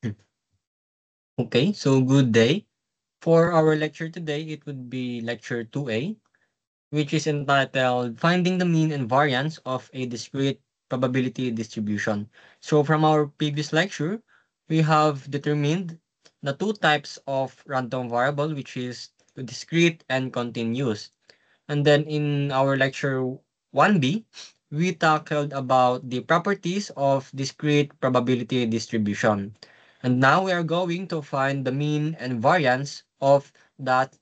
Okay, so good day. For our lecture today, it would be lecture 2A, which is entitled Finding the Mean and Variance of a Discrete Probability Distribution. So from our previous lecture, we have determined the two types of random variable, which is discrete and continuous. And then in our lecture 1B, we tackled about the properties of discrete probability distribution. And now we are going to find the mean and variance of that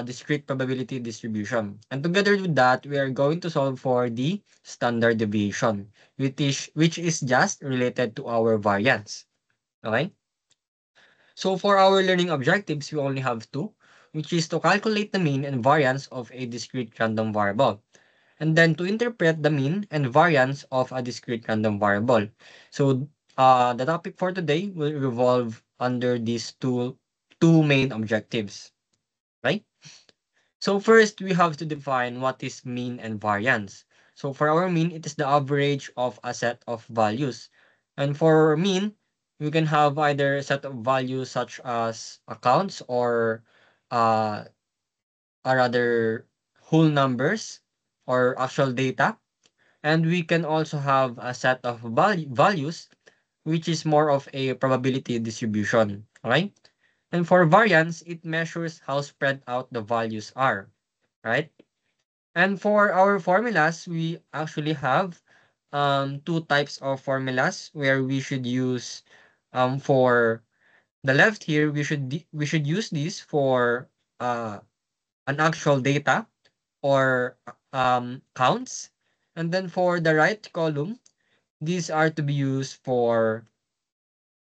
discrete probability distribution. And together with that, we are going to solve for the standard deviation, which is just related to our variance. Okay? So for our learning objectives, we only have two, which is to calculate the mean and variance of a discrete random variable, and then to interpret the mean and variance of a discrete random variable. So the topic for today will revolve under these two main objectives, right? So first, we have to define what is mean and variance. So for our mean, it is the average of a set of values. And for mean, we can have either a set of values such as accounts or uh, or rather whole numbers or actual data. And we can also have a set of values, which is more of a probability distribution. Okay? And for variance, it measures how spread out the values are. Right? And for our formulas, we actually have two types of formulas where we should use for the left here, we should use this for uh, an actual data or counts. And then for the right column, these are to be used for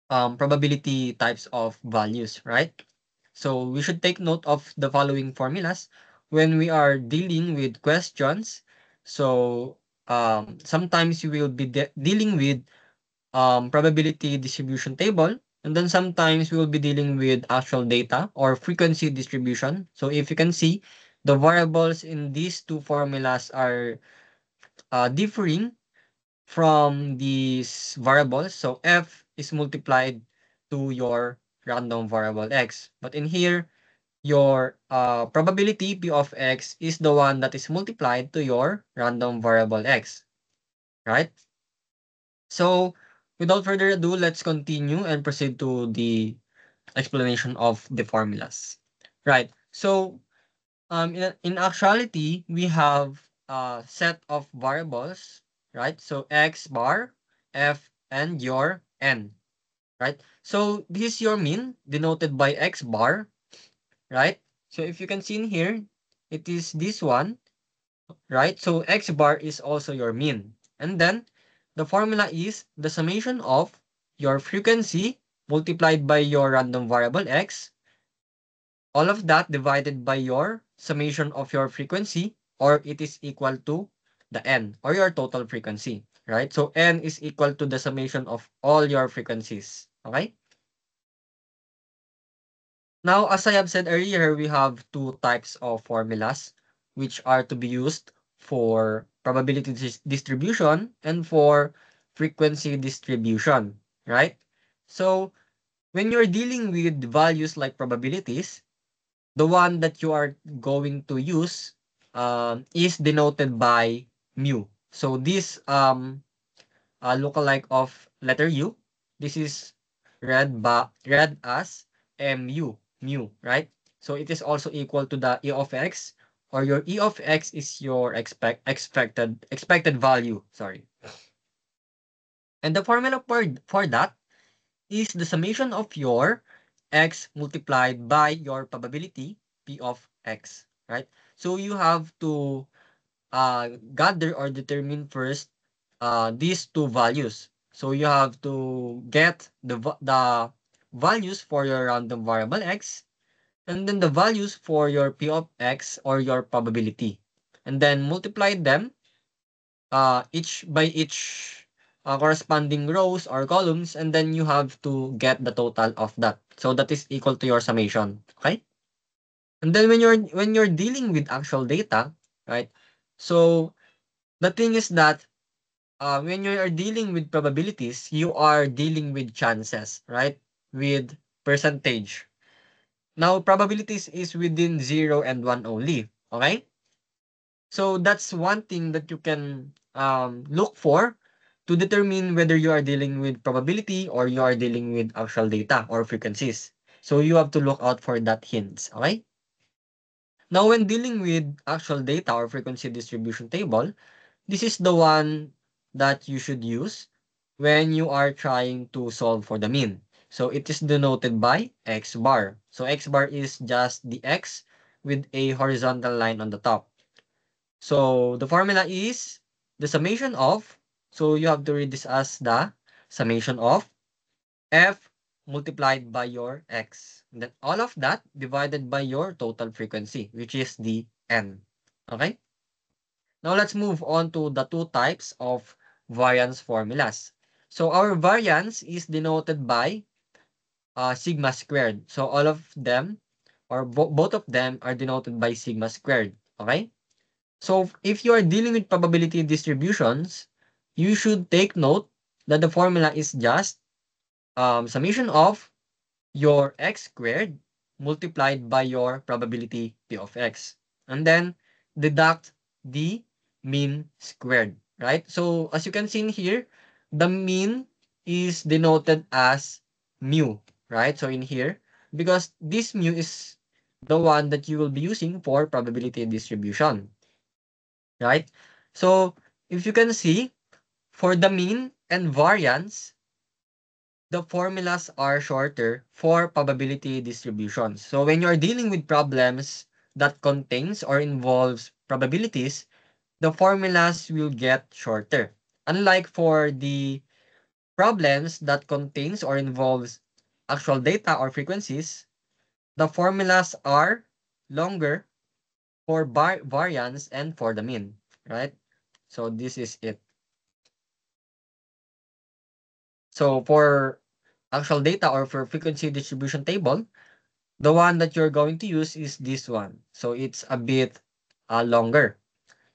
probability types of values, right? So we should take note of the following formulas when we are dealing with questions. So sometimes you will be dealing with probability distribution table, and then sometimes we will be dealing with actual data or frequency distribution. So if you can see, the variables in these two formulas are differing from these variables. So f is multiplied to your random variable x. But in here, your probability p of x is the one that is multiplied to your random variable x, right? So without further ado, let's continue and proceed to the explanation of the formulas. Right. So in actuality, we have a set of variables, right? So x bar, f, and your n, right? So this is your mean denoted by x bar, right? So if you can see in here, it is this one, right? So x bar is also your mean. And then the formula is the summation of your frequency multiplied by your random variable x, all of that divided by your summation of your frequency, or it is equal to the n or your total frequency, right? So n is equal to the summation of all your frequencies. Okay? Now, as I have said earlier, we have two types of formulas which are to be used for probability distribution and for frequency distribution, right? So when you're dealing with values like probabilities, the one that you are going to use is denoted by mu. So this lookalike of letter U, this is read as mu, right? So it is also equal to the E of x, or your E of x is your expected value. Sorry. And the formula for that is the summation of your x multiplied by your probability P of x, right? So you have to gather or determine first these two values. So you have to get the values for your random variable x, and then the values for your P of x or your probability. And then multiply them each by each corresponding rows or columns, and then you have to get the total of that. So that is equal to your summation. Okay? And then when you're dealing with actual data, right? So the thing is that when you are dealing with probabilities, you are dealing with chances, right? with percentage. Now, probabilities is within 0 and 1 only. Okay? So that's one thing that you can look for to determine whether you are dealing with probability or you are dealing with actual data or frequencies. So you have to look out for that hints. Okay? Now, when dealing with actual data or frequency distribution table, this is the one that you should use when you are trying to solve for the mean. So it is denoted by x bar. So x bar is just the x with a horizontal line on the top. So the formula is the summation of, so you have to read this as the summation of f multiplied by your x. And then all of that divided by your total frequency, which is the n. Okay? Now let's move on to the two types of variance formulas. So our variance is denoted by sigma squared. So all of them, or both of them are denoted by sigma squared. Okay? So if you are dealing with probability distributions, you should take note that the formula is just summation of your x squared multiplied by your probability p of x. And then deduct the mean squared, right? So as you can see in here, the mean is denoted as mu, right? So in here, because this mu is the one that you will be using for probability distribution, right? So if you can see, for the mean and variance, the formulas are shorter for probability distributions. So when you're dealing with problems that contains or involves probabilities, the formulas will get shorter. Unlike for the problems that contains or involves actual data or frequencies, the formulas are longer for variance and for the mean, right? So this is it. So for actual data or for frequency distribution table, the one that you're going to use is this one. So it's a bit longer.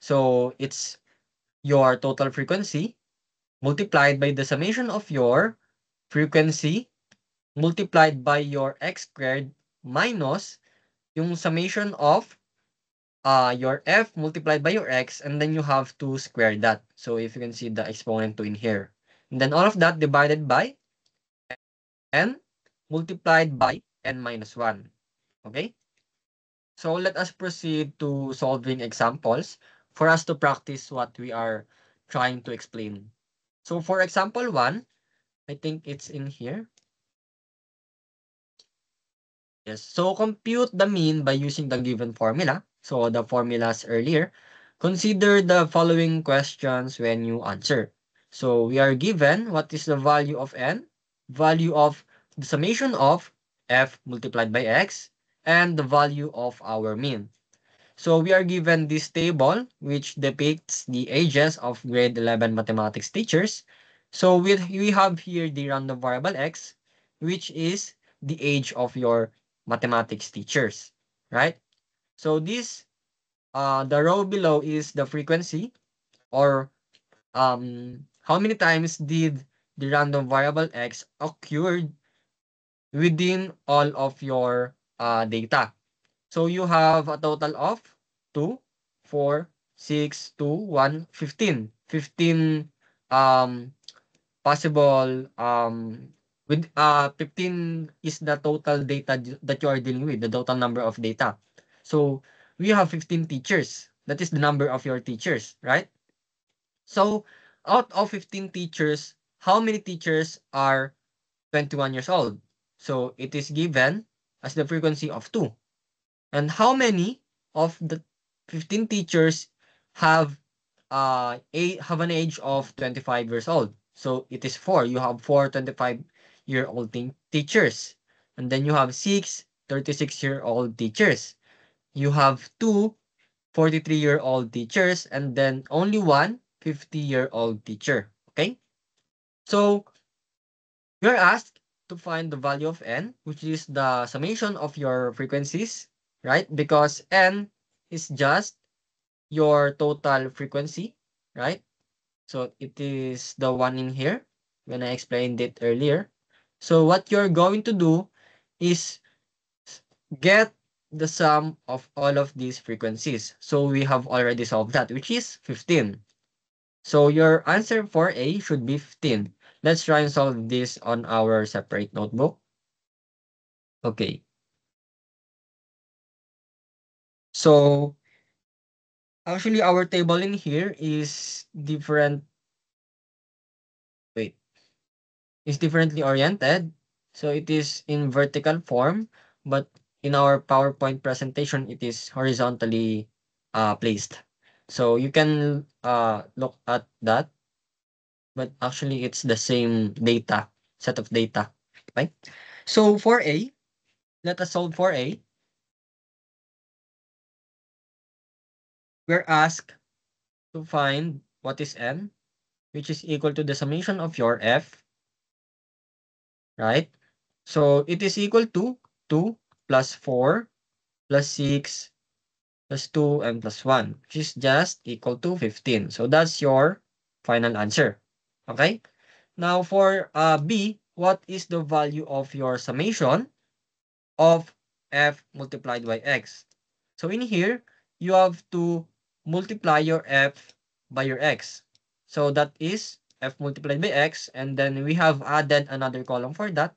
So it's your total frequency multiplied by the summation of your frequency multiplied by your x squared minus yung summation of your f multiplied by your x, and then you have to square that. So if you can see the exponent to in here. And then all of that divided by n multiplied by n minus 1. Okay? So let us proceed to solving examples for us to practice what we are trying to explain. So for example 1, I think it's in here. Yes. So compute the mean by using the given formula. So the formulas earlier. Consider the following questions when you answer. So we are given what is the value of n, value of the summation of f multiplied by x, and the value of our mean. So we are given this table which depicts the ages of grade 11 mathematics teachers. So we have here the random variable x, which is the age of your mathematics teachers, right? So this, the row below is the frequency, or how many times did the random variable x occurred within all of your data. So you have a total of 2, 4, 6, 2, 1, 15. 15 possible with 15 is the total data that you are dealing with, the total number of data. So we have 15 teachers. That is the number of your teachers, right? So out of 15 teachers, how many teachers are 21 years old? So it is given as the frequency of 2. And how many of the 15 teachers have have an age of 25 years old? So it is 4. You have 4 25-year-old teachers. And then you have 6 36-year-old teachers. You have 2 43-year-old teachers, and then only one 50-year-old teacher. Okay? So you're asked to find the value of n, which is the summation of your frequencies, right? Because n is just your total frequency, right? So it is the one in here when I explained it earlier. So what you're going to do is get the sum of all of these frequencies. So we have already solved that, which is 15. So your answer for A should be 15. Let's try and solve this on our separate notebook. Okay. So actually our table in here is different. Wait, is differently oriented. So it is in vertical form, but in our PowerPoint presentation, it is horizontally placed. So you can look at that, but actually it's the same data, set of data, right? So for A, let us solve for A. We're asked to find what is N, which is equal to the summation of your F, right? So it is equal to 2 plus 4 plus 6 plus 2 and plus 1, which is just equal to 15. So that's your final answer. Okay? Now for B, what is the value of your summation of F multiplied by X? So in here, you have to multiply your F by your X. So that is F multiplied by X, and then we have added another column for that.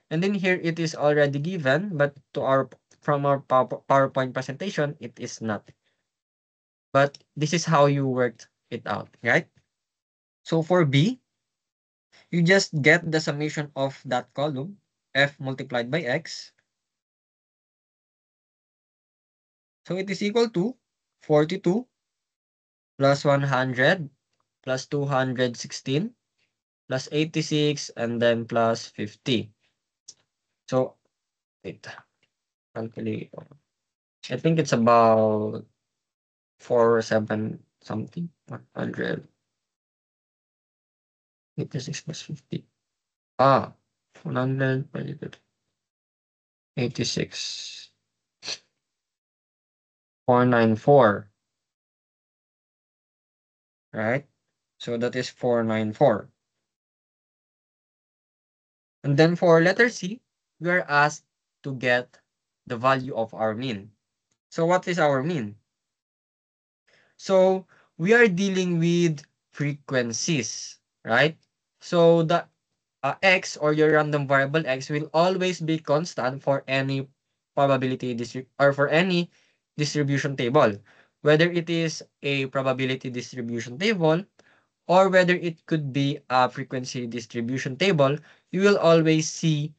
And then here it is already given, but to our from our PowerPoint presentation, it is not. But this is how you worked it out, right? So for B, you just get the summation of that column, F multiplied by X. So it is equal to 42 plus 100 plus 216 plus 86 and then plus 50. So, wait, calculate. I think it's about 47 something, 100, 86 plus 50. 100, 86, 494, right? So that is 494. And then for letter C, we are asked to get the value of our mean. So what is our mean? So we are dealing with frequencies, right? So the x or your random variable x will always be constant for any probability or for any distribution table, whether it is a probability distribution table or whether it could be a frequency distribution table. You will always see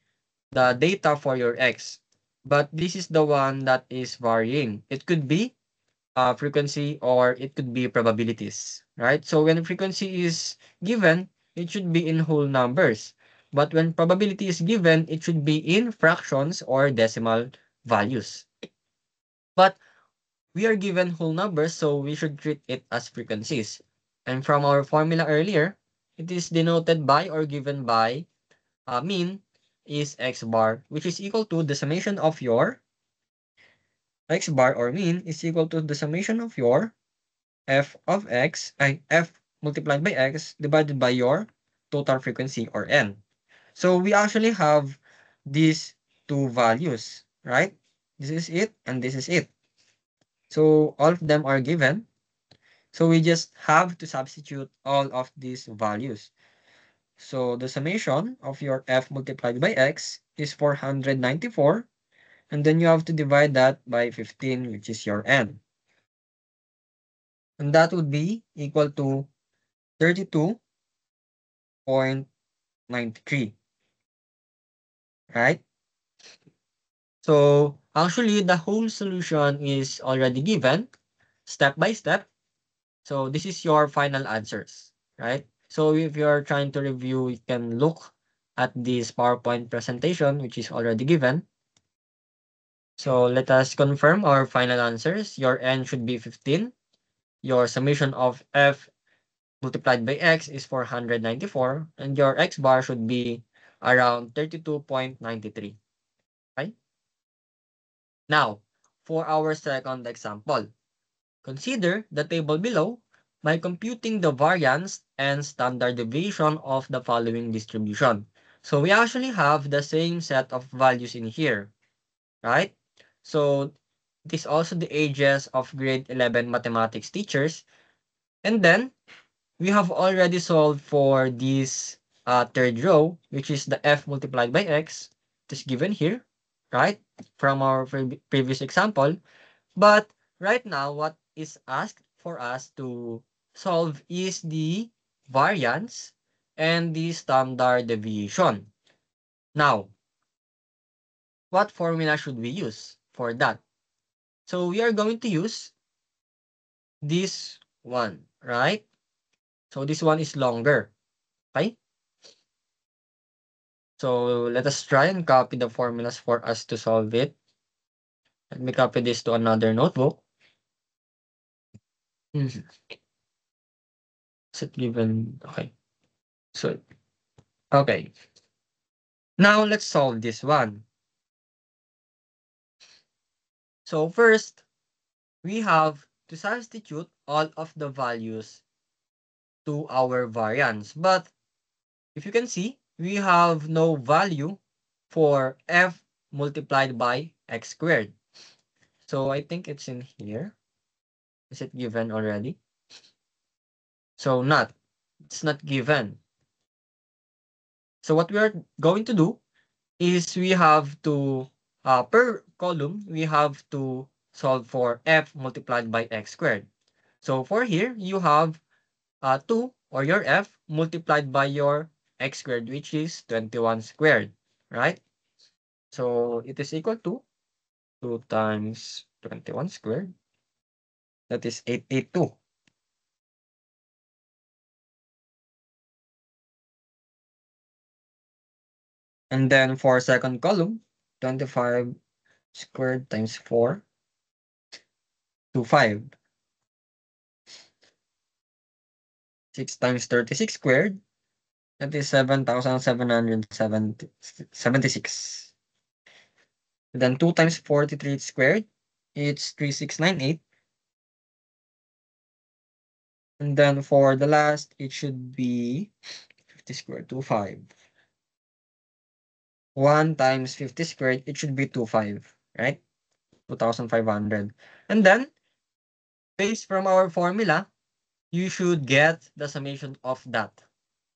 the data for your x, but this is the one that is varying. It could be frequency or it could be probabilities, right? So when frequency is given, it should be in whole numbers. But when probability is given, it should be in fractions or decimal values. But we are given whole numbers, so we should treat it as frequencies. And from our formula earlier, it is denoted by or given by mean is x bar, which is equal to the summation of your x bar or mean is equal to the summation of your f of x, f multiplied by x divided by your total frequency or n. So we actually have these two values, right? This is it and this is it. So all of them are given. So we just have to substitute all of these values. So the summation of your f multiplied by x is 494, and then you have to divide that by 15, which is your n. And that would be equal to 32.93, right? So actually, the whole solution is already given step by step. So this is your final answers, right? So if you're trying to review, you can look at this PowerPoint presentation, which is already given. So let us confirm our final answers. Your n should be 15. Your summation of f multiplied by x is 494, and your x bar should be around 32.93. Okay? Now, for our second example, consider the table below by computing the variance and standard deviation of the following distribution. So we actually have the same set of values in here, right? So it is also the ages of grade 11 mathematics teachers. And then we have already solved for this third row, which is the f multiplied by x. It is given here, right? From our previous example. But right now, what is asked for us to solve is the variance and the standard deviation. Now, what formula should we use for that? So we are going to use this one, right? So this one is longer, okay? So let us try and copy the formulas for us to solve it. Let me copy this to another notebook. Mhm. Is it given? Okay. So, okay. Now let's solve this one. So first, we have to substitute all of the values to our variance. But if you can see, we have no value for f multiplied by x squared. So I think it's in here. Is it given already? So not. It's not given. So what we are going to do is we have to, per column, we have to solve for f multiplied by x squared. So for here, you have 2 or your f multiplied by your x squared, which is 21 squared, right? So it is equal to 2 times 21 squared. That is 882. And then for second column, 25 squared times 4 to 5. 6 times 36 squared, that is 7,776. Then 2 times 43 squared, it's 3698. And then for the last, it should be 50 squared, 25. 1 times 50 squared, it should be 25, right? 2,500. And then, based from our formula, you should get the summation of that.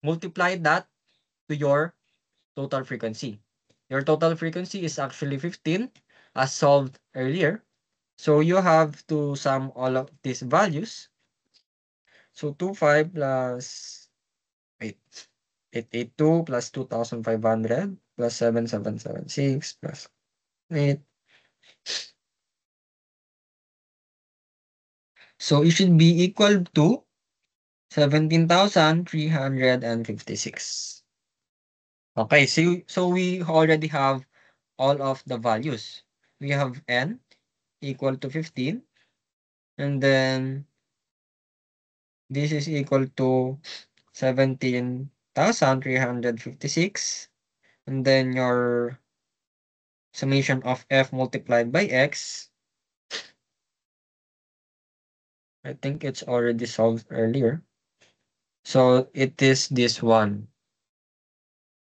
Multiply that to your total frequency. Your total frequency is actually 15, as solved earlier. So you have to sum all of these values. So 25 plus, wait, 882 plus 2,500 plus 7,776 plus 8. So it should be equal to 17,356. Okay, so we already have all of the values. We have n equal to 15, and then this is equal to 17,356, and then your summation of f multiplied by x, I think it's already solved earlier. So it is this one,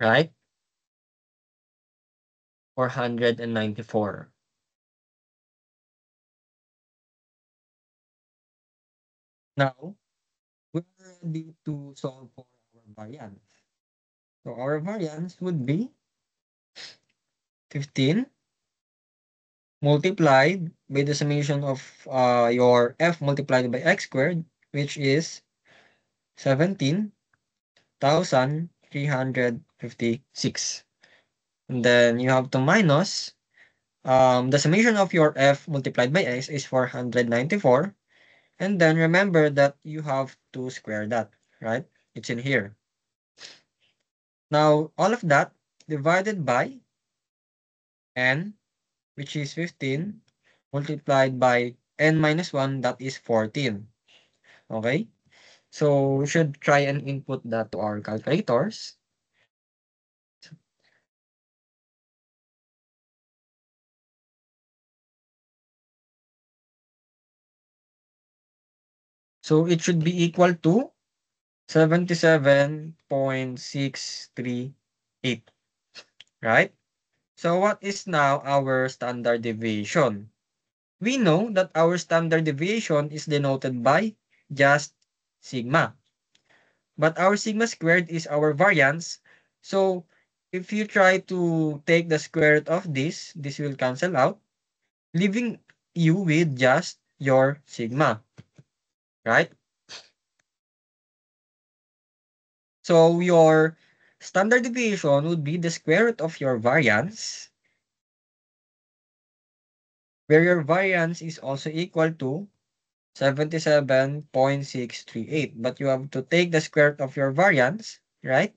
right? 494. Now, we're ready to solve for our variance. So our variance would be 15 multiplied by the summation of your f multiplied by x squared, which is 17,356. And then you have to minus the summation of your f multiplied by x is 494. And then remember that you have to square that, right? It's in here. Now, all of that divided by n, which is 15, multiplied by n minus 1, that is 14. Okay? So we should try and input that to our calculators. So it should be equal to 77.638. 8, right? So what is now our standard deviation? We know that our standard deviation is denoted by just sigma. But our sigma squared is our variance. So if you try to take the square root of this will cancel out, leaving you with just your sigma, right? So your standard deviation would be the square root of your variance, where your variance is also equal to 77.638. But you have to take the square root of your variance, right?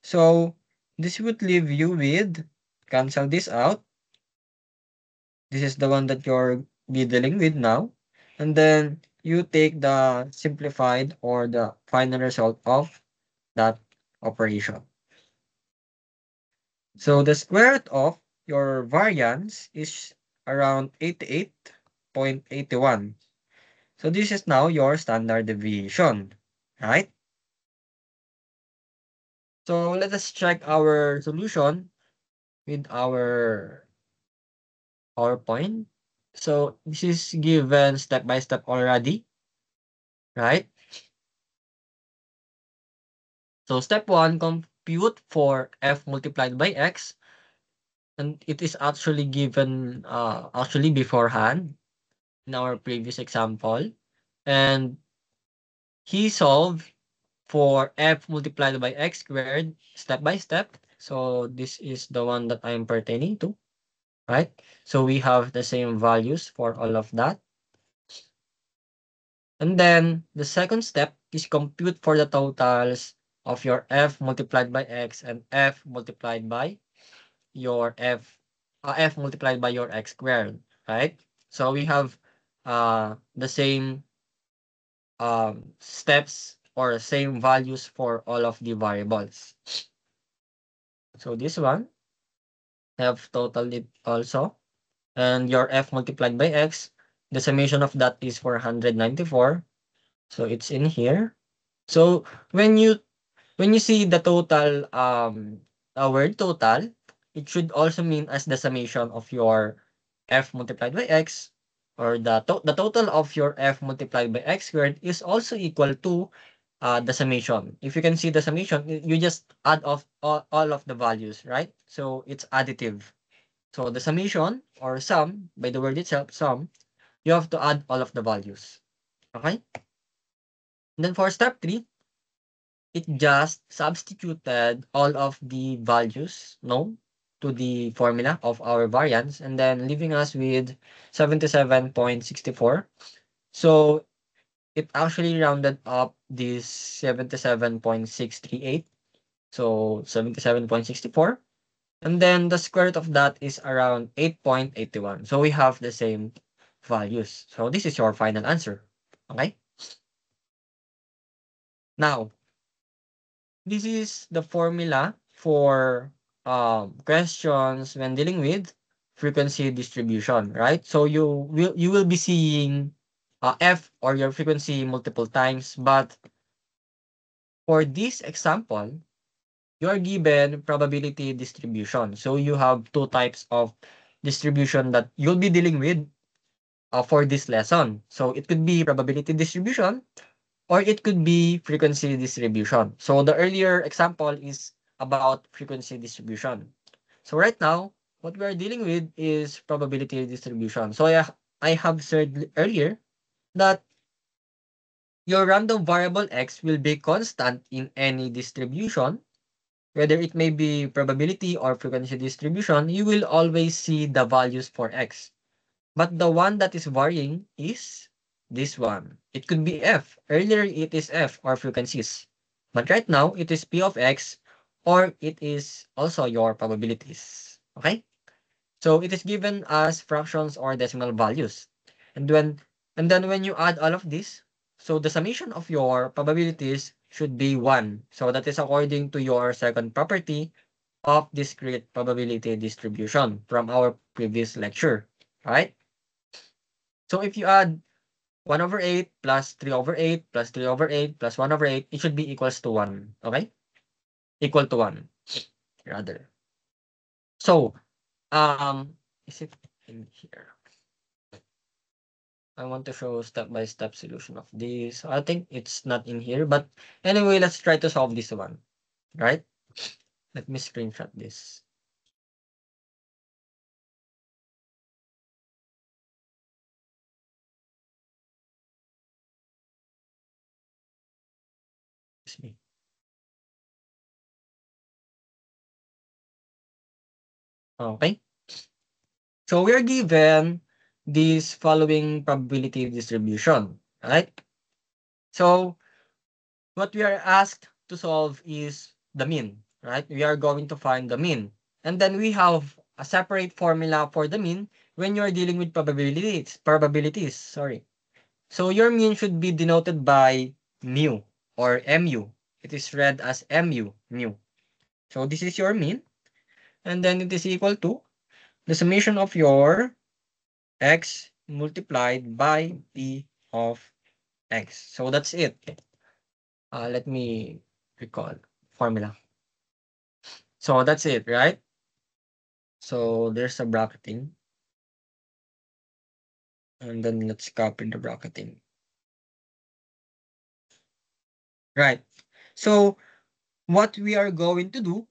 So this would leave you with, cancel this out. This is the one that you're be dealing with now. And then you take the simplified or the final result of that operation. So the square root of your variance is around 88.81. So this is now your standard deviation, right? So let us check our solution with our PowerPoint. So this is given step by step already, right? So step 1, compute for f multiplied by x, and it is actually given actually beforehand in our previous example. And he solved for f multiplied by x squared step by step. So this is the one that I'm pertaining to, right? So we have the same values for all of that. And then the second step is compute for the totals of your f multiplied by x and f multiplied by your f multiplied by your x squared, right? So we have the same steps or same values for all of the variables. So this one have totaled it also, and your f multiplied by x, the summation of that is 494. So it's in here. So when you see the total word total, it should also mean as the summation of your f multiplied by x, or the total of your f multiplied by x squared is also equal to the summation. If you can see the summation, you just add off all of the values, right? So it's additive. So the summation or sum, by the word itself, sum, you have to add all of the values. Okay? And then for step 3, it just substituted all of the values known to the formula of our variance, and then leaving us with 77.64. So it actually rounded up this 77.638. So 77.64. And then the square root of that is around 8.81. So we have the same values. So this is your final answer. Okay? Now, this is the formula for questions when dealing with frequency distribution, right? So you will be seeing f or your frequency multiple times, but for this example, you are given probability distribution. So you have two types of distribution that you'll be dealing with for this lesson. So it could be probability distribution, or it could be frequency distribution. So the earlier example is about frequency distribution. So right now, what we are dealing with is probability distribution. So I have said earlier that your random variable x will be constant in any distribution, whether it may be probability or frequency distribution. You will always see the values for x. But the one that is varying is this one. It could be f. Earlier, it is f or frequencies. But right now, it is p of x, or it is also your probabilities. Okay? So it is given as fractions or decimal values. And then when you add all of this, so the summation of your probabilities should be 1. So that is according to your second property of discrete probability distribution from our previous lecture. Right? So if you add 1 over 8 plus 3 over 8 plus 3 over 8 plus 1 over 8, it should be equals to 1. Okay? Equal to 1. rather. So, is it in here? I want to show step-by-step solution of this. I think it's not in here, but anyway, let's try to solve this one, right? Let me screenshot this. Excuse me. Okay. So we are given this following probability distribution, right? So what we are asked to solve is the mean, right? We are going to find the mean. And then we have a separate formula for the mean when you're dealing with probabilities, sorry. So your mean should be denoted by mu or mu. It is read as mu. So this is your mean. And then it is equal to the summation of your x multiplied by p of x. So that's it. Let me recall formula. So that's it, right? So there's a bracketing. And then let's copy the bracketing. Right. So what we are going to do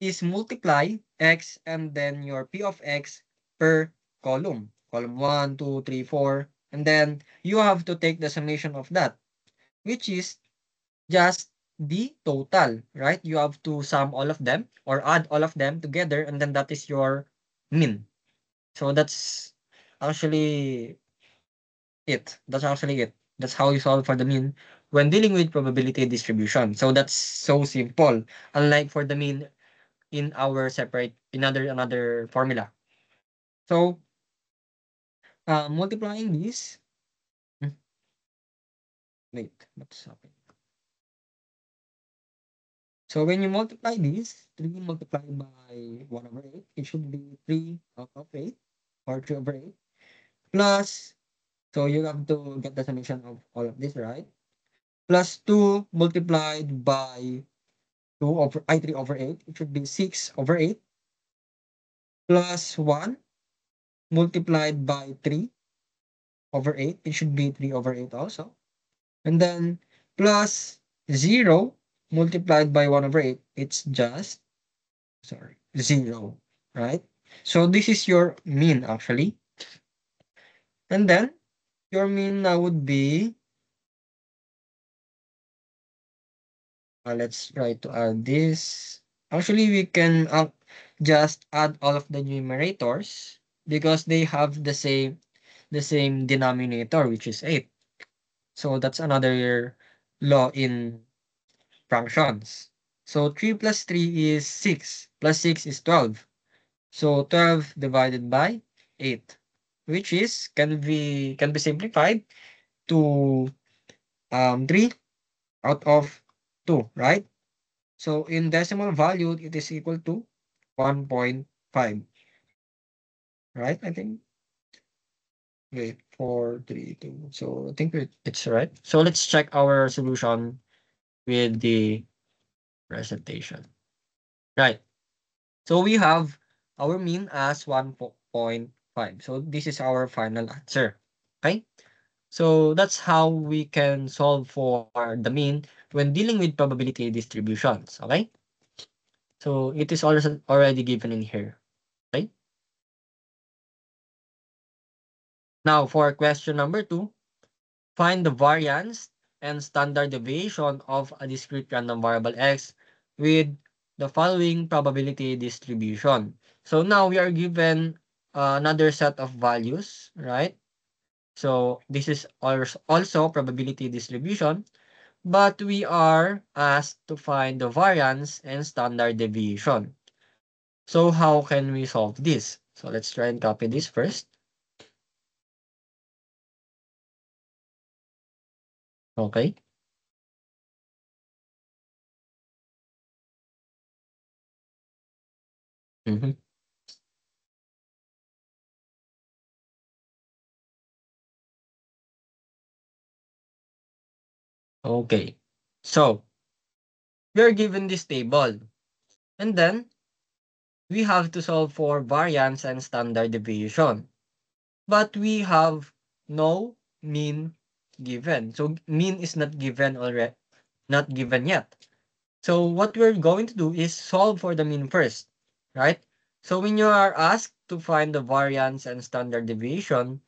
is multiply x and then your p of x per column. Column 1, 2, 3, 4. And then you have to take the summation of that, which is just the total, right? You have to sum all of them or add all of them together, and then that is your mean. So that's actually it. That's actually it. That's how you solve for the mean when dealing with probability distribution. So that's so simple. Unlike for the mean in our separate another formula. So multiplying this. Hmm, wait, what's happening? So when you multiply this, 3 multiplied by 1 over 8, it should be 3 out of 8 or 3 over 8 plus, so you have to get the summation of all of this, right? Plus 2 multiplied by 3 over 8, it should be 6 over 8 plus 1 multiplied by 3 over 8, it should be 3 over 8 also. And then plus 0 multiplied by 1 over 8, it's just, sorry, 0, right? So this is your mean actually. And then your mean now would be, let's try to add this. Actually, we can just add all of the numerators because they have the same denominator, which is 8. So that's another law in fractions. So 3 plus 3 is 6, plus 6 is 12. So 12 divided by 8, which is can be simplified to 3 out of 2, right? So in decimal value, it is equal to 1.5, right? I think. Wait, 4, 3, 2. So I think it's right. So let's check our solution with the presentation. Right. So we have our mean as 1.5. So this is our final answer. Okay? So that's how we can solve for the mean when dealing with probability distributions. Okay? So it is also already given in here. Okay? Now for question number 2, find the variance and standard deviation of a discrete random variable x with the following probability distribution. So now we are given another set of values, right? So this is also probability distribution, but we are asked to find the variance and standard deviation. So how can we solve this? So let's try and copy this first. Okay. Mhm. Okay. So we are given this table. And then we have to solve for variance and standard deviation. But we have no mean given. So mean is not given already, not given yet. So what we're going to do is solve for the mean first, right? So when you are asked to find the variance and standard deviation,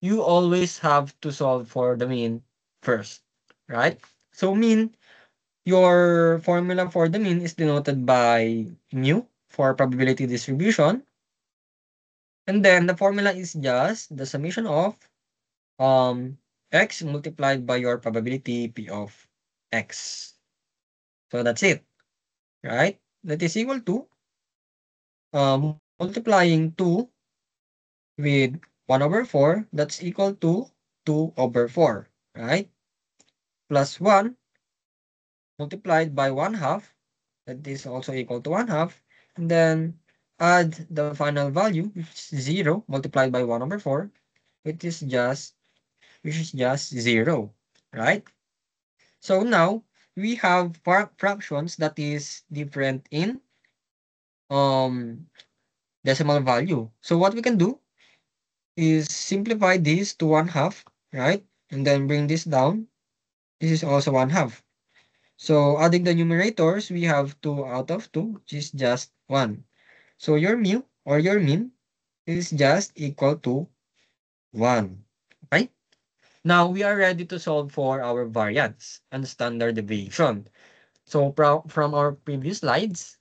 you always have to solve for the mean first, right? So mean, your formula for the mean is denoted by mu for probability distribution. And then the formula is just the summation of um x multiplied by your probability p of x. So that's it, right? That is equal to multiplying 2 with 1 over 4, that's equal to 2 over 4, right? Plus 1 multiplied by 1 half, that is also equal to 1 half, and then add the final value, which is 0, multiplied by 1 over 4, which is just, zero, right? So now, we have fractions that is different in um decimal value. So what we can do is simplify this to 1 half, right? And then bring this down. This is also 1 half. So adding the numerators, we have 2 out of 2, which is just 1. So your mu or your mean is just equal to 1. Okay? Now we are ready to solve for our variance and standard deviation. So from our previous slides,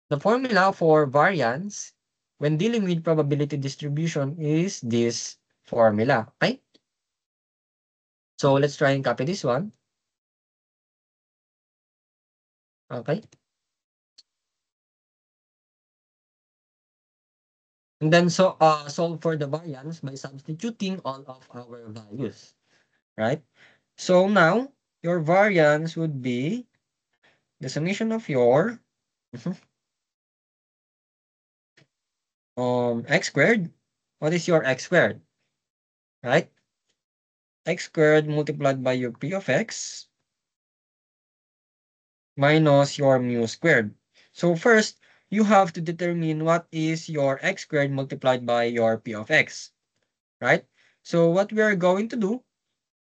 the formula for variance when dealing with probability distribution is this formula. Okay? So let's try and copy this one. Okay? And then solve for the variance by substituting all of our values, right? So now your variance would be the summation of your mhm, x squared. What is your x squared? Right? X squared multiplied by your p of x minus your mu squared. So first, you have to determine what is your x squared multiplied by your p of x, right? So what we are going to do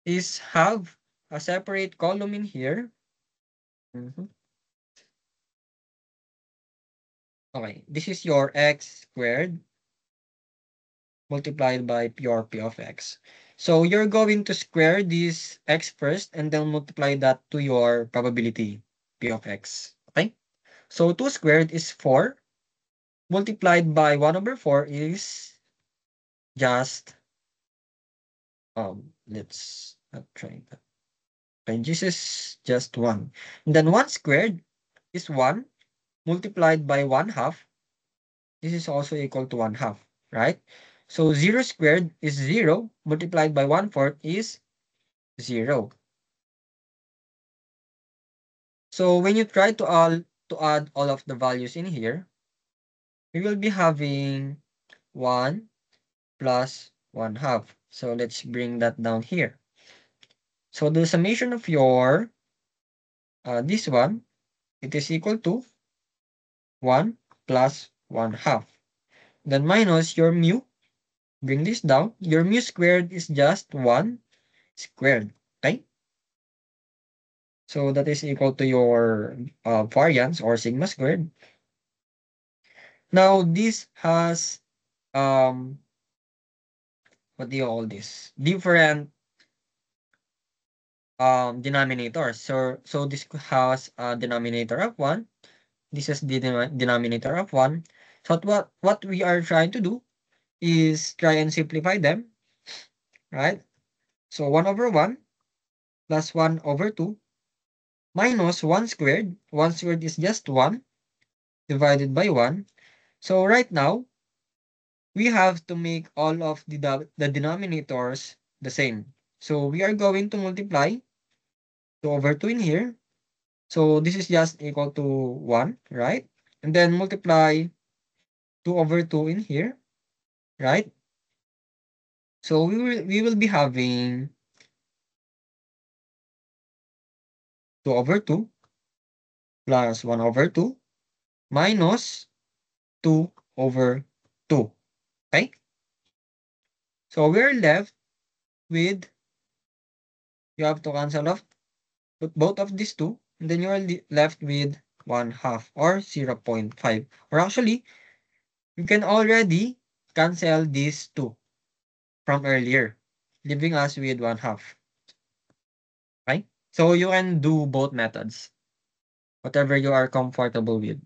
is have a separate column in here. Mhm. Okay, this is your x squared multiplied by pure p of x. So you're going to square this x first and then multiply that to your probability p of x. Okay? So 2 squared is 4 multiplied by 1 over 4 is just let's not try that. Okay, this is just 1. And then 1 squared is 1 multiplied by 1 half. This is also equal to 1 half, right? So 0 squared is 0 multiplied by 1/4 is 0. So when you try to add all of the values in here, we will be having 1 plus 1 half. So let's bring that down here. So the summation of your this one, it is equal to 1 plus 1 half. Then minus your mu, bring this down. Your mu squared is just 1 squared. Okay? So that is equal to your variance or sigma squared. Now this has what do you call this? Different denominators. So this has a denominator of 1. This is the denominator of 1. So what we are trying to do is try and simplify them, right? So 1 over 1 plus 1 over 2 minus 1 squared. 1 squared is just 1 divided by 1. So right now, we have to make all of the denominators the same. So we are going to multiply 2 over 2 in here. So this is just equal to 1, right? And then multiply 2 over 2 in here, right? So we will be having 2 over 2 plus 1 over 2 minus 2 over 2. Okay? So we're left with, you have to cancel off both of these two, and then you're left with 1/2 or 0.5. Or actually, you can already cancel these two from earlier, leaving us with 1/2. Okay? So you can do both methods, whatever you are comfortable with.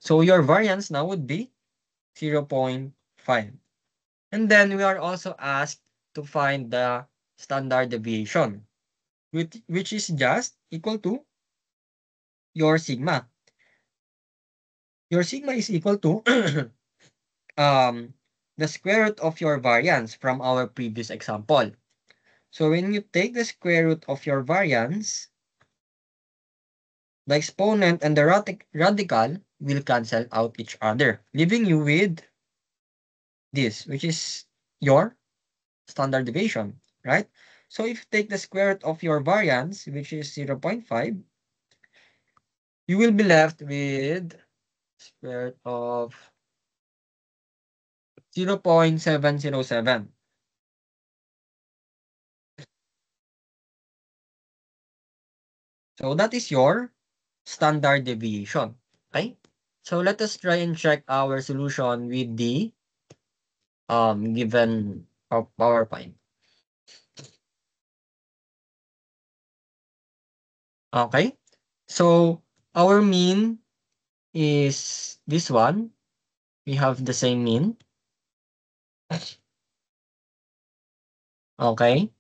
So your variance now would be 0.5. And then we are also asked to find the standard deviation, which is just equal to your sigma. Your sigma is equal to the square root of your variance from our previous example. So when you take the square root of your variance, the exponent and the radical will cancel out each other, leaving you with this, which is your standard deviation, right? So if you take the square root of your variance, which is 0.5, you will be left with square root of 0.707. So that is your standard deviation. Okay? So let us try and check our solution with the given PowerPoint. Okay? So our mean is this one. We have the same mean. Okay?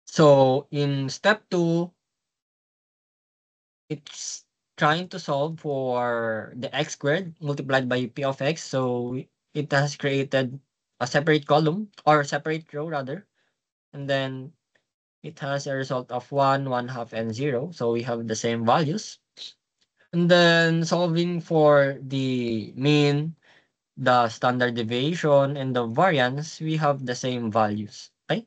So in step 2, it's trying to solve for the x squared multiplied by p of x. So it has created a separate column or separate row rather. And then it has a result of 1, 1/2, and 0. So we have the same values. And then solving for the mean, the standard deviation, and the variance, we have the same values. Okay?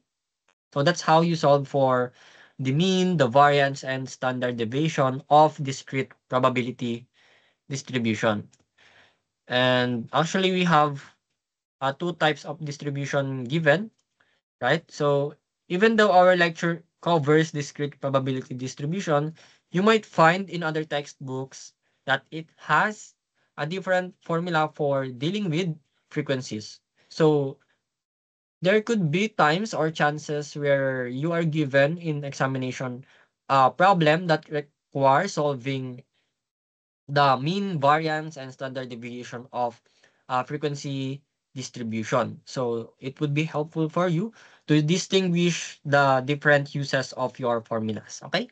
So that's how you solve for the mean, the variance, and standard deviation of discrete probability distribution. And actually, we have two types of distribution given, right? So even though our lecture covers discrete probability distribution, you might find in other textbooks that it has a different formula for dealing with frequencies. So there could be times or chances where you are given in examination a problem that requires solving the mean, variance, and standard deviation of frequency distribution. So it would be helpful for you to distinguish the different uses of your formulas. Okay?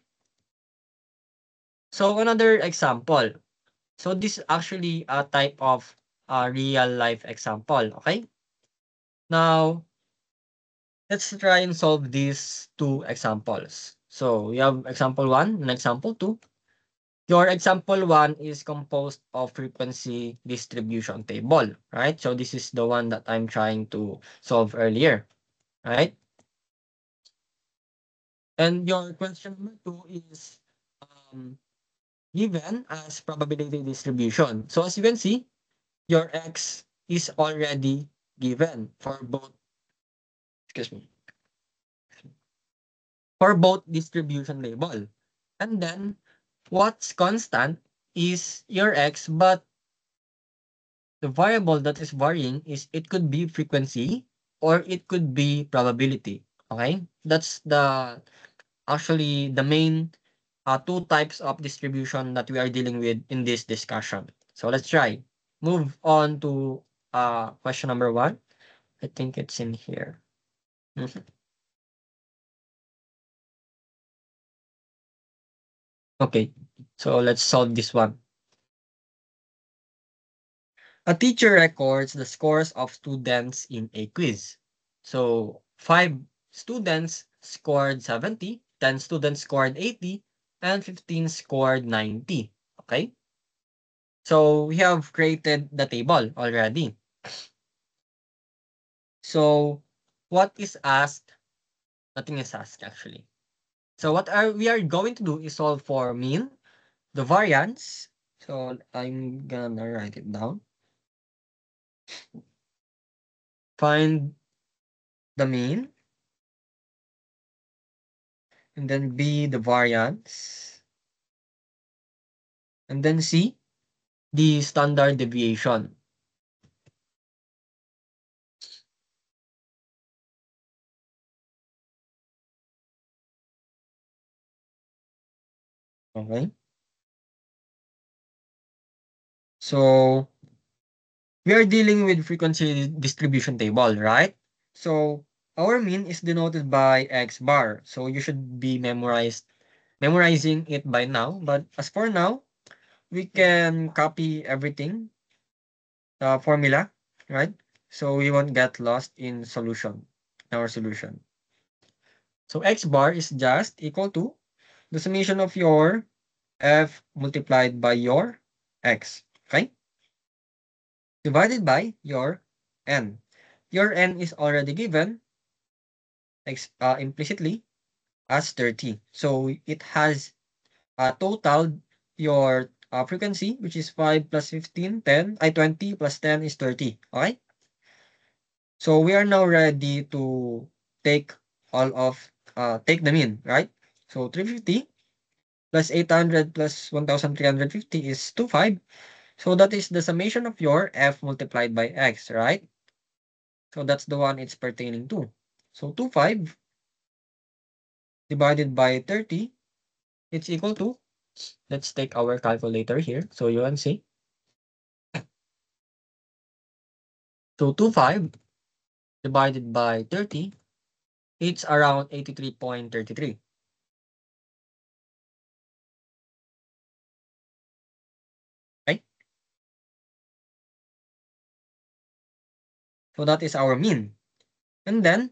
So another example. So this is actually a type of real life example. Okay? Now, let's try and solve these two examples. So we have example 1 and example 2. Your example 1 is composed of frequency distribution table, right? So this is the one that I'm trying to solve earlier, right? And your question number 2 is um, given as probability distribution. So as you can see, your X is already given for both, excuse me, for both distribution label. And then what's constant is your X, but the variable that is varying is it could be frequency or it could be probability. Okay? That's the actually the main two types of distribution that we are dealing with in this discussion. So let's try. Move on to question number 1. I think it's in here. Mhm. Okay. So let's solve this one. A teacher records the scores of students in a quiz. So 5 students scored 70, 10 students scored 80, and 15 scored 90. Okay? So we have created the table already. So what is asked? Nothing is asked actually. So what are we are going to do is solve for mean, the variance. So I'm gonna write it down. Find the mean, and then B, the variance, and then C, the standard deviation. Okay. So we are dealing with frequency distribution table, right? So our mean is denoted by X bar. So you should be memorizing it by now. But as for now, we can copy everything, formula, right? So we won't get lost in our solution. So X bar is just equal to the summation of your F multiplied by your X, okay? Divided by your N. Your N is already given implicitly as 30. So it has totaled your frequency, which is 5 plus 15, 10. 20 plus 10 is 30. Okay? So we are now ready to take take the mean, right? So 350 plus 800 plus 1,350 is 25. So that is the summation of your F multiplied by X, right? So that's the one it's pertaining to. So 25 divided by 30, it's equal to, let's take our calculator here so you can see. So 25 divided by 30, it's around 83.33. Right? So that is our mean. And then,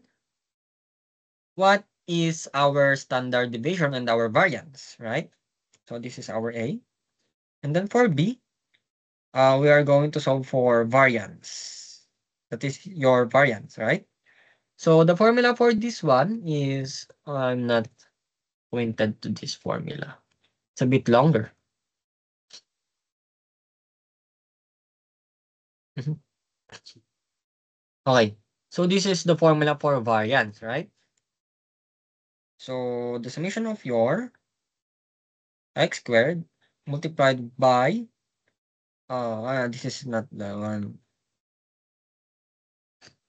what is our standard deviation and our variance, right? So this is our A. And then for B, we are going to solve for variance. That is your variance, right? So the formula for this one is, I'm not acquainted to this formula. It's a bit longer. Mhm. Okay. So this is the formula for variance, right? So the summation of your X squared multiplied by, this is not the one.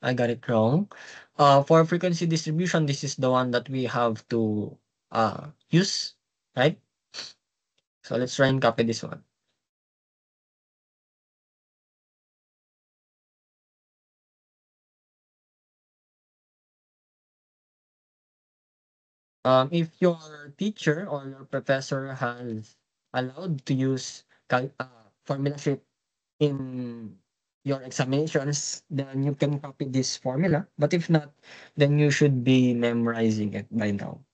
I got it wrong. For frequency distribution, this is the one that we have to use, right? So let's try and copy this one. If your teacher or your professor has allowed to use formula sheet in your examinations, then you can copy this formula. But if not, then you should be memorizing it by now.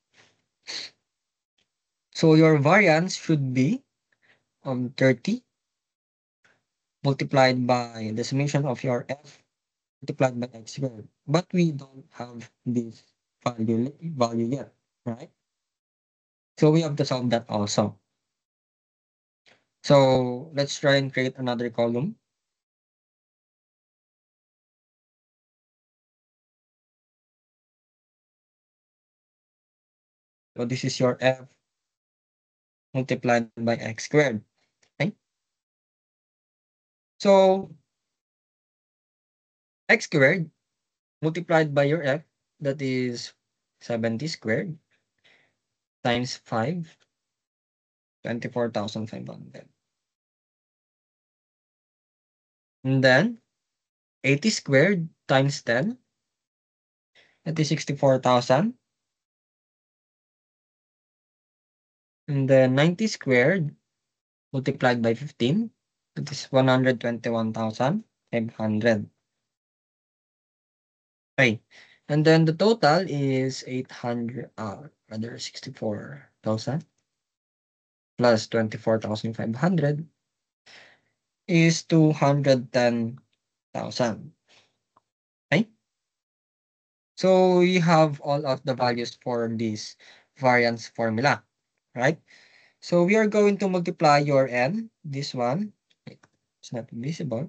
So your variance should be 30 multiplied by the summation of your F multiplied by X squared. But we don't have this value yet, right? So we have to solve that also. So let's try and create another column. So this is your F multiplied by X squared. Okay? So X squared multiplied by your F, that is 70 squared times 5, 24,500. And then 80 squared times 10, that is 64,000. And then 90 squared multiplied by 15, that is 121,500. Okay. And then the total is 800, rather 64,000 plus 24,500 is 210,000. Okay? So we have all of the values for this variance formula, right? So we are going to multiply your n, this one, it's not visible,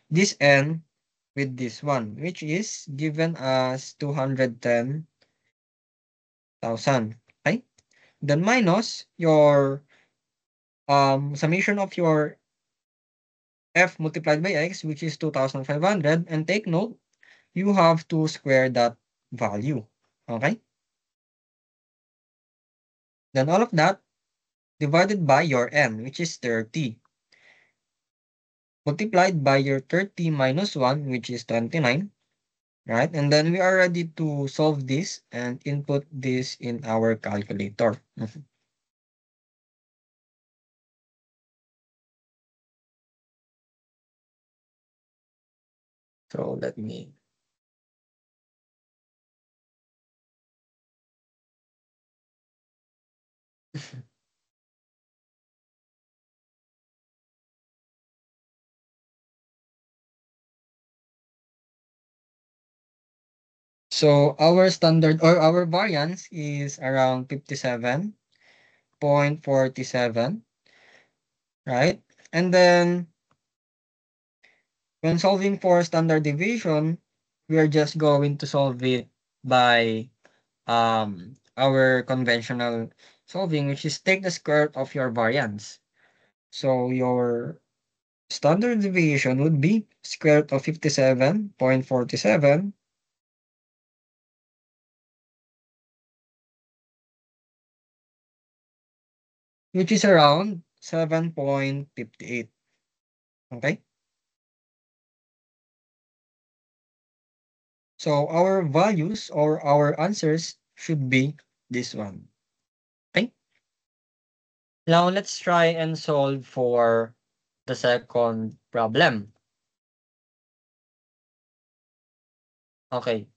this n with this one, which is given as 210,000. Okay? Then minus your summation of your f multiplied by x, which is 2,500, and take note, you have to square that value. Okay? Then all of that divided by your n, which is 30, multiplied by your 30 minus 1, which is 29, right? And then we are ready to solve this and input this in our calculator. So let me. So our standard or our variance is around 57.47, right? And then when solving for standard deviation, we are just going to solve it by our conventional solving, which is take the square root of your variance. So your standard deviation would be square root of 57.47, which is around 7.58. Okay? So our values or our answers should be this one. Okay? Now let's try and solve for the second problem. Okay.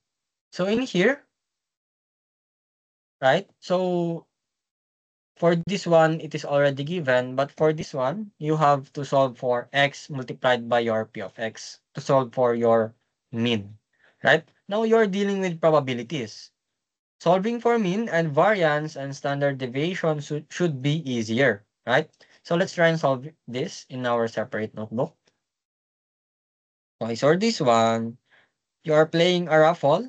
So in here, right? So for this one, it is already given, but for this one, you have to solve for x multiplied by your p of x to solve for your mean, right? Now you're dealing with probabilities. Solving for mean and variance and standard deviation should be easier, right? So let's try and solve this in our separate notebook. Okay, so this one, you are playing a raffle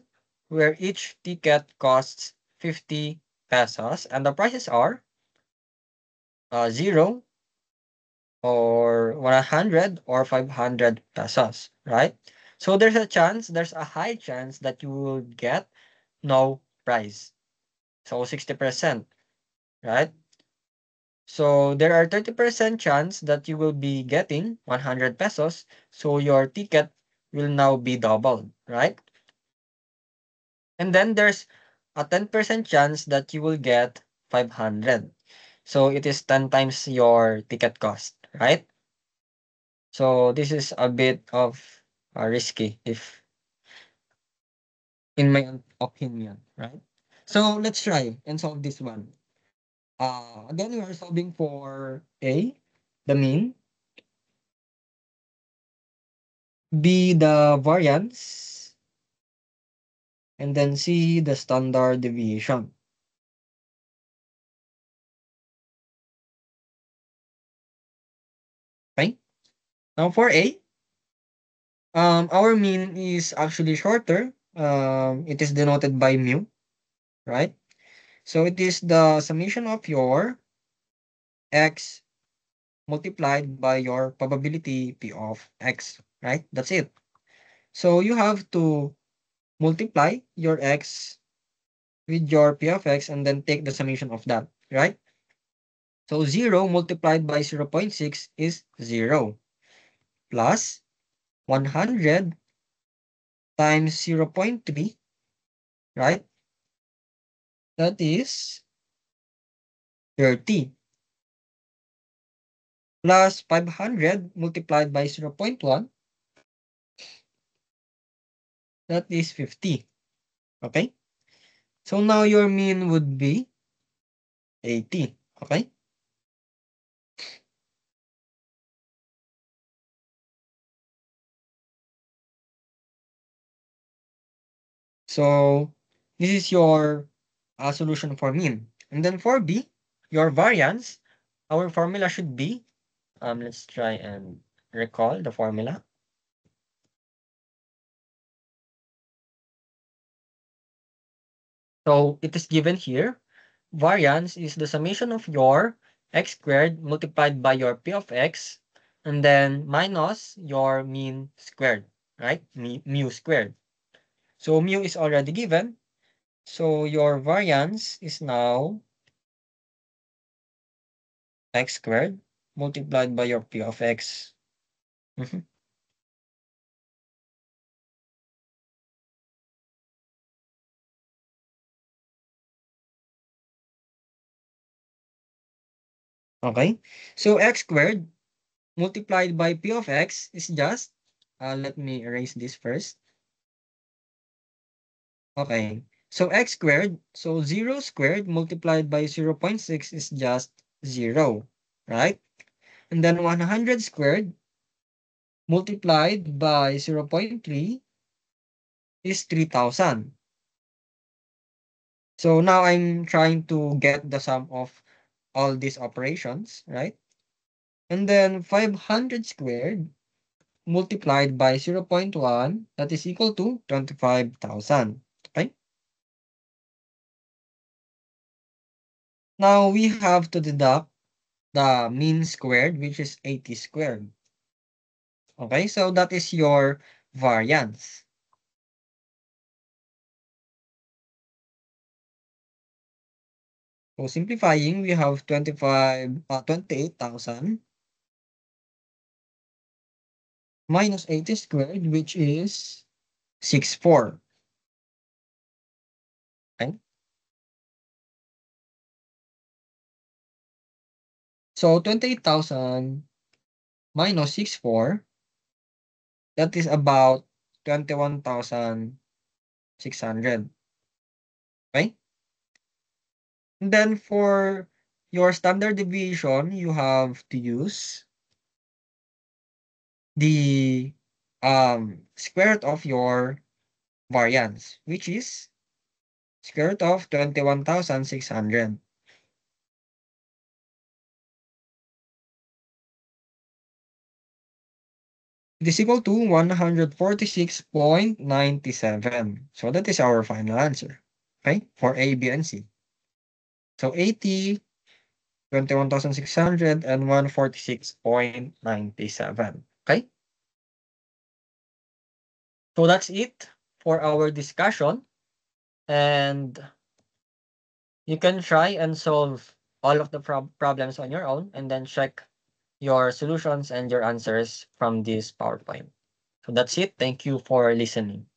where each ticket costs 50 pesos and the prices are 0 or 100 or 500 pesos, right? So there's a high chance that you will get no prize. So 60%, right? So there are 30% chance that you will be getting 100 pesos. So your ticket will now be doubled, right? And then there's a 10% chance that you will get 500. So it is 10 times your ticket cost, right? So this is a bit of risky if in my opinion, right? So let's try and solve this one. Again, we are solving for A, the mean, B, the variance, and then C, the standard deviation. Okay? Now for A, our mean is actually shorter. It is denoted by mu, right? So it is the summation of your x multiplied by your probability p of x, right? That's it. So you have to multiply your x with your p of x and then take the summation of that, right? So 0 multiplied by 0.6 is 0 plus 100 times 0.3, right? That is 30 plus 500 multiplied by 0.1, that is 50. Okay? So now your mean would be 80. Okay? So this is your solution for mean. And then for B, your variance our formula should be, let's try and recall the formula. So it is given here. Variance is the summation of your x squared multiplied by your p of x, and then minus your mean squared, right? Mu squared. So mu is already given. So your variance is now x squared multiplied by your p of x. Mhm. Okay. So x squared multiplied by p of x is just, let me erase this first. Okay. So x squared, so 0 squared multiplied by 0.6 is just 0, right? And then 100 squared multiplied by 0.3 is 3,000. So now I'm trying to get the sum of all these operations, right? And then 500 squared multiplied by 0.1, that is equal to 25,000. Okay? Now we have to deduct the mean squared, which is 80 squared. Okay, so that is your variance. So simplifying, we have 28,000 minus 80 squared, which is 64. Okay? So 28,000 minus 64, that is about 21,600. Okay? And then for your standard deviation, you have to use the square root of your variance, which is square root of 21,600. It is equal to 146.97. So that is our final answer, okay, for A, B, and C. So 80, 21,600, and 146.97. Okay? So that's it for our discussion. And you can try and solve all of the problems on your own and then check your solutions and your answers from this PowerPoint. So that's it. Thank you for listening.